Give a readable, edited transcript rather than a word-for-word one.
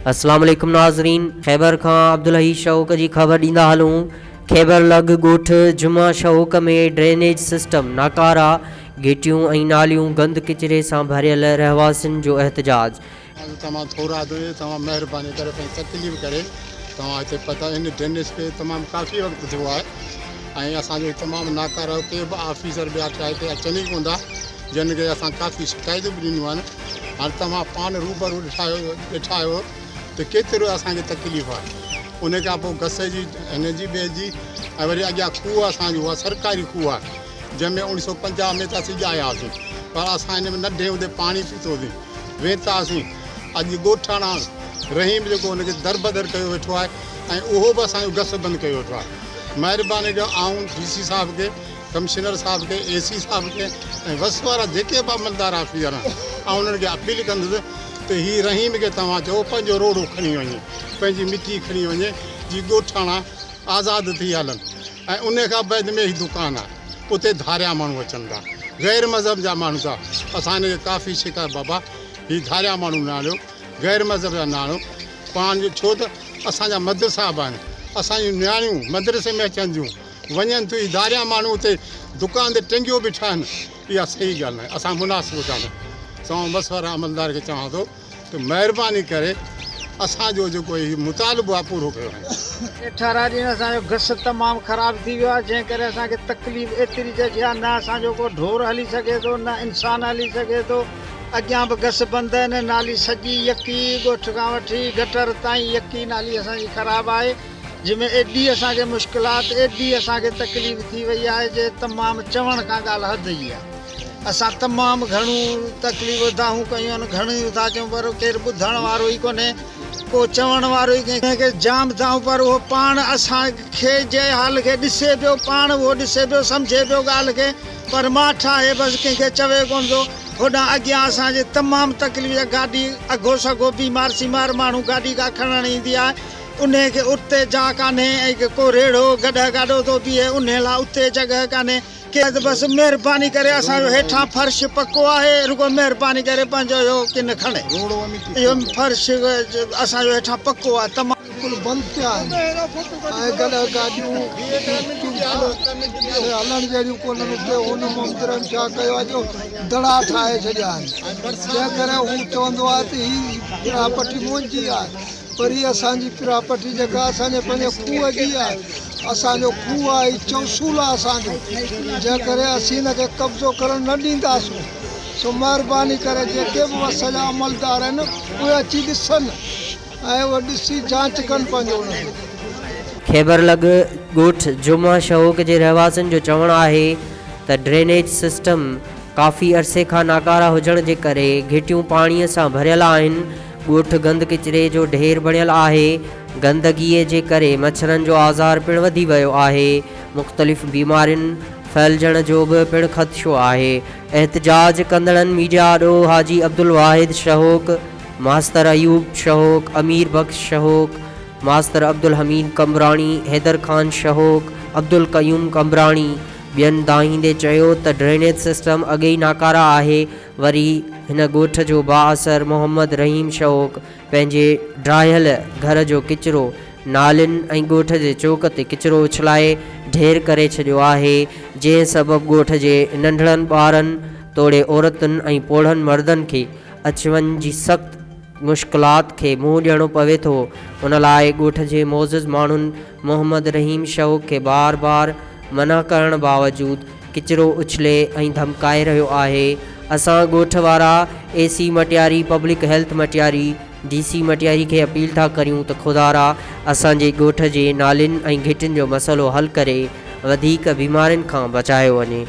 अस्सलाम वालेकुम नाज़रीन, खैबर खां अब्दुल हई शौक़ जी ख़बर ॾींदा हलूं। खैबर लग ॻोठ जुमा शौक़ में ड्रेनेज सिस्टम नाकारा, घिटियूं ऐं नालियूं गंद किचिरे सां भरियल, रहवासियुनि जो एहतजाज। तमाम थोड़ा दो तमाम मेहरबानी करे तकलीफ़ करे इतने पता इन ड्रेनेज पे तमाम काफ़ी वक्त थियो है असो तमाम नाकारा के ऑफिसर भी हिते अचनि ही कोन जिनके अस काफ़ी शिकायतूं भी ॾिनियूं आहिनि। हाणे तव्हां पाण रूबरू ॾिठा आहियो तो केतिरो असांखे तकलीफ़ है। उन खां पोइ गस जी हिन जी ॿिए जी ऐं वरी अॻियां खूह असांजो आहे सरकारी खूह आहे जंहिंमें 1950 में त असीं ॼायासीं, पर असां हिन में नंढे हूंदे पाणी पीतोसीं वेतासीं। अॼु ॻोठाणा रहीम जेको हुनखे दरबदर कयो वेठो आहे ऐं उहो बि असांजो गस बंदि कयो वेठो आहे। महिरबानी कयो आऊं DC साहब के, कमिश्नर साहब के, AC साहब के ऐं वस वारा जेके बि अमलदार ऑफिसर आहिनि उन्हनि खे अपील कंदुसि तो ही रहीम के तव्हां चओ पंहिंजो रोडो खणी वञे, पंहिंजी मिटी खणी वञे जी ॻोठाणा आज़ादु थी हलनि। ऐं उन खां बैद में ही दुकान आहे, उते धारिया माण्हू अचनि था, गैर मज़हब जा माण्हू था। असां हिनखे काफ़ी शिकायत बाबा ही धारिया माण्हू न आणियो, गैर मज़हब जा न आणियो पाण, छो त असांजा मदरसा बि आहिनि, असांजूं नियाणियूं मदरसे में अचनि थियूं वञनि थियूं। धारिया माण्हू उते दुकान ते टेंगियूं बीठा आहिनि, इहा सही ॻाल्हि न आहे, असां मुनासिबु कान्हे। चवां बस वारा अमलदार खे चवां थो तो महिरबानी करे असांजो जेको ही मुतालबो आहे पूरो कयो। 18 ॾींहं असांजो गस तमामु ख़राबु थी वियो आहे, जंहिं करे असांखे तकलीफ़ एतिरी चइजी आहे, न असांजो को ढोर हली सघे थो, न इंसानु हली सघे थो। अॻियां बि गस बंदि आहिनि, नाली सॼी यकी ॻोठ खां वठी गटर ताईं यकी नाली असांजी ख़राबु आहे, जंहिंमें एॾी असांखे मुश्किलात, एॾी असांखे तकलीफ़ थी वई आहे जे तमामु चवण खां ॻाल्हि हद ई आहे। असां तमामु घणियूं तकलीफ़ दाहूं कयूं आहिनि, घणियूं था चऊं, पर केरु ॿुधण वारो ई कोन्हे, को चवण वारो ई कंहिंखे जाम थाऊं, पर उहो पाण असांखे जंहिं हाल खे ॾिसे पियो, पाण उहो ॾिसे पियो, सम्झे पियो ॻाल्हि खे, पर माठि आहे बसि कंहिंखे चवे कोन थो। होॾां अॻियां असांजे तमामु तकलीफ़, गाॾी अघो सघो बीमार सीमार माण्हू गाॾी का खणणु ईंदी आहे, उन खे उते जा कान्हे, ऐं को रेड़ो गॾ गाॾो थो बीहे उन लाइ उते जॻह कान्हे के बसि महिरबानी करे असांजो हेठां फर्श पको आहे, रुगो महिरबानी करे पंहिंजो इहो किन खणे, इहो फर्श असांजो हेठां पको आहे, तमामु बिल्कुलु बंदि पिया आहिनि ऐं गॾ गाॾियूं हलण जहिड़ियूं कोन्हनि। उते उन मंदर में छा कयो आहे जो दड़ा ठाहे छॾिया आहिनि, जंहिं करे हू चवंदो आहे त हीअ पिरापटी मुंहिंजी आहे, पर हीअ असांजी पिरापटी जेका असांजे पंहिंजे खूह जी आहे, असांजो खूह आहे, चौसूल आहे असांजो, जंहिं करे असीं हिनखे कब्ज़ो करणु न ॾींदासीं। सो महिरबानी करे जेके बि वस जा अमलदार आहिनि उहे अची ॾिसनि ऐं उहे ॾिसी जांच कनि पंहिंजो उनखे। खैबर लग ॻोठ जुमा शौक़ जे रहवासियुनि जो चवणु आहे त ड्रेनेज सिस्टम काफ़ी अरसे खां नाकारा हुजण जे करे घिटियूं पाणीअ सां भरियल आहिनि, ॻोठ गंद किचिरे जो ढेर बणियल आहे, गंदगीअ जे करे मच्छरनि जो आज़ार पिणु वधी वियो आहे, मुख़्तलिफ़ बीमारियुनि फैलजण जो बि पिणु ख़दशो आहे। एहतजाज कंदड़नि मीडिया ॾोह हाजी अब्दुल वाहिद शौक़, मास्तर अयूब शौक़, अमीर बख्श शौक़, मास्तर अब्दुल हमीद कमराणी, हैदर खान शौक़, अब्दुल क़यूम कमराणी ॿियनि दाहींदे चयो त ड्रेनेज सिस्टम अॻे ई नाकारा आहे। वरी हिन ॻोठ जो बाअसर मोहम्मद रहीम शौक़ पंहिंजे ड्राहियल घर जो किचिरो नालियुनि ऐं ॻोठ जे चौक ते किचिरो उछलाए ढेर करे छॾियो आहे, जंहिं सबबु ॻोठ जे नंढड़नि ॿारनि, तोड़े औरतुनि ऐं पोढ़नि मर्दनि खे अचु वञ जी सख़्तु मुश्किलात खे मुंहुं ॾियणो पवे थो। उन लाइ ॻोठ जे मोज़िज़ माण्हुनि मोहम्मद रहीम शौक़ खे बार बार मना करण बावजूदु किचिरो उछले ऐं धमकाए रहियो आहे। असां ॻोठ वारा AC Matiari, public health Matiari, DC Matiari खे अपील था करियूं त खुदारा असांजे ॻोठ जे नालियुनि ऐं घिटियुनि जो मसइलो हल करे वधीक बीमारियुनि खां बचायो वञे।